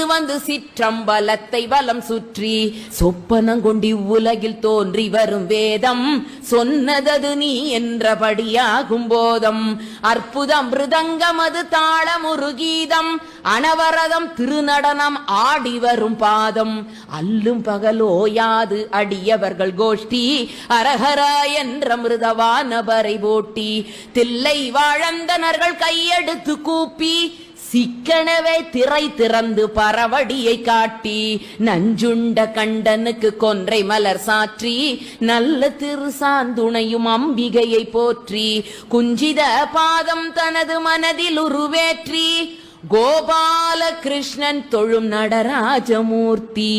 வந்து சிற்றம்பலத்தை வலம் சுற்றி சொப்பனங்கொண்டி உலகில் தோன்றி வரும் வேதம் சொன்னதது நீ என்றபடியாகும் போதம் அற்புதம் மிருதங்கம் அது தாளமுரு கீதம் அனவரதம் திருநடனம் ஆடி வரும் பாதம் அல்லும் பகலோயாது அடியவர்கள் கோஷ்டி அரஹரா என்ற மிருதவானபரை போட்டி தில்லை வாழந்தனர்கள் கையெடுத்து கூப்பி சிக்கனவே திரை திறந்து பரவடியை காட்டி நஞ்சுண்ட கண்டனுக்கு கொன்றை மலர் சாற்றி நல்ல திருசாந்துணையும் அம்பிகையை போற்றி குஞ்சித பாதம் தனது மனதில் உருவேற்றி கோபால கிருஷ்ணன் தொழும் நடராஜமூர்த்தி.